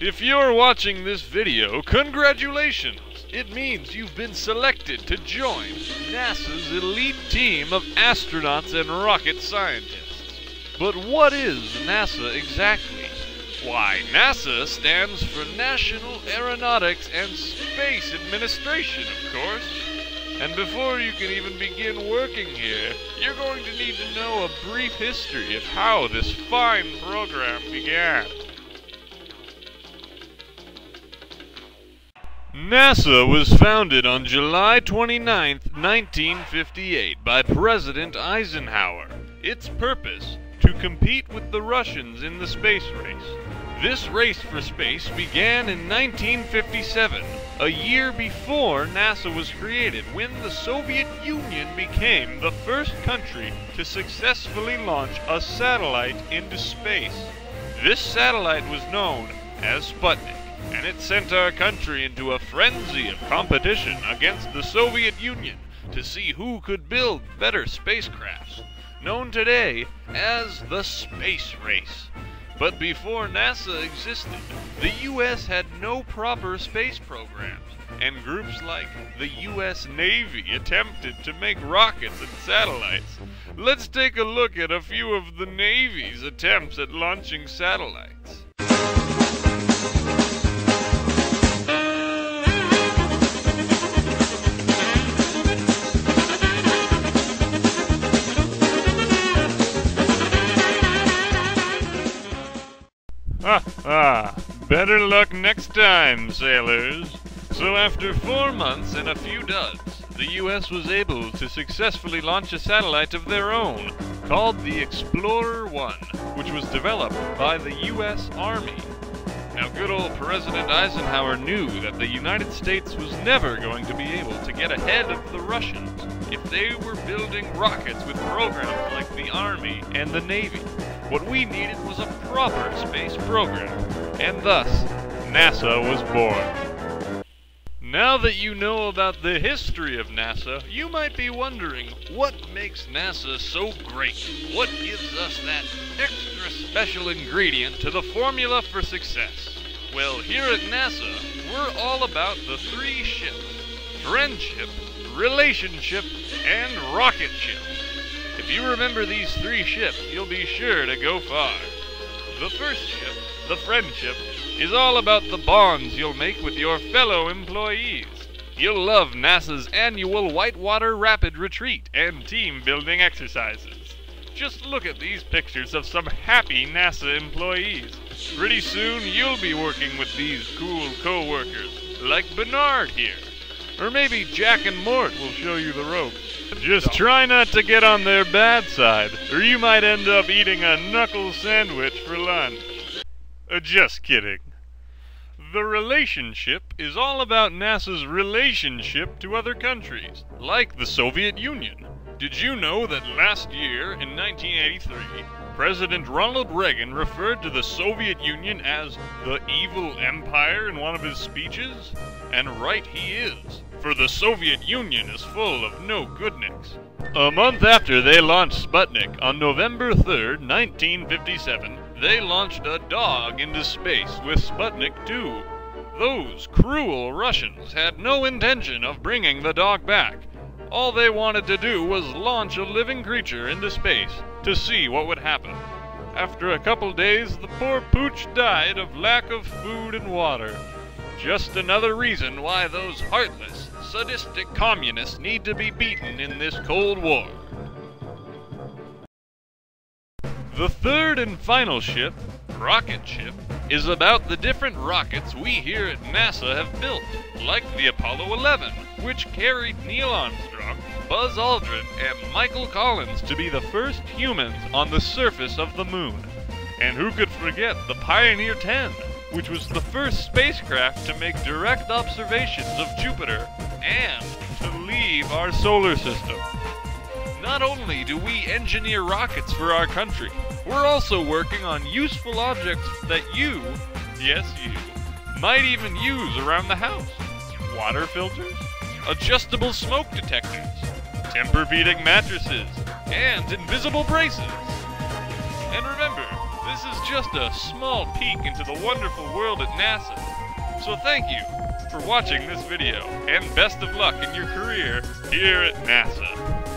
If you're watching this video, congratulations! It means you've been selected to join NASA's elite team of astronauts and rocket scientists. But what is NASA exactly? Why, NASA stands for National Aeronautics and Space Administration, of course. And before you can even begin working here, you're going to need to know a brief history of how this fine program began. NASA was founded on July 29, 1958 by President Eisenhower. Its purpose, to compete with the Russians in the space race. This race for space began in 1957, a year before NASA was created, when the Soviet Union became the first country to successfully launch a satellite into space. This satellite was known as Sputnik, and it sent our country into a frenzy of competition against the Soviet Union to see who could build better spacecrafts, known today as the space race. But before NASA existed, the U.S. had no proper space programs, and groups like the U.S. Navy attempted to make rockets and satellites. Let's take a look at a few of the Navy's attempts at launching satellites. Better luck next time, sailors. So after 4 months and a few duds, the U.S. was able to successfully launch a satellite of their own, called the Explorer-1, which was developed by the U.S. Army. Now, good old President Eisenhower knew that the United States was never going to be able to get ahead of the Russians if they were building rockets with programs like the Army and the Navy. What we needed was a proper space program, and thus, NASA was born. Now that you know about the history of NASA, you might be wondering, what makes NASA so great? What gives us that extra special ingredient to the formula for success? Well, here at NASA, we're all about the 3 ships: friendship, relationship, and rocket ship. If you remember these 3 ships, you'll be sure to go far. The first ship, the friendship, is all about the bonds you'll make with your fellow employees. You'll love NASA's annual Whitewater Rapid Retreat and team-building exercises. Just look at these pictures of some happy NASA employees. Pretty soon you'll be working with these cool co-workers, like Bernard here. Or maybe Jack and Mort will show you the ropes. Just try not to get on their bad side, or you might end up eating a knuckle sandwich for lunch. Just kidding. The relationship is all about NASA's relationship to other countries, like the Soviet Union. Did you know that last year, in 1983, President Ronald Reagan referred to the Soviet Union as the evil empire in one of his speeches? And right he is, for the Soviet Union is full of no goodness. A month after they launched Sputnik, on November 3rd, 1957, they launched a dog into space with Sputnik 2. Those cruel Russians had no intention of bringing the dog back. All they wanted to do was launch a living creature into space to see what would happen. After a couple days, the poor pooch died of lack of food and water. Just another reason why those heartless, sadistic communists need to be beaten in this Cold War. The third and final ship, rocket ship, is about the different rockets we here at NASA have built, like the Apollo 11, which carried Neil Armstrong, Buzz Aldrin, and Michael Collins to be the first humans on the surface of the moon. And who could forget the Pioneer 10, which was the first spacecraft to make direct observations of Jupiter and to leave our solar system. Not only do we engineer rockets for our country, we're also working on useful objects that you, yes you, might even use around the house. Water filters, adjustable smoke detectors, tempur-beating mattresses, and invisible braces. And remember, This is just a small peek into the wonderful world at NASA. So thank you for watching this video, and best of luck in your career here at NASA.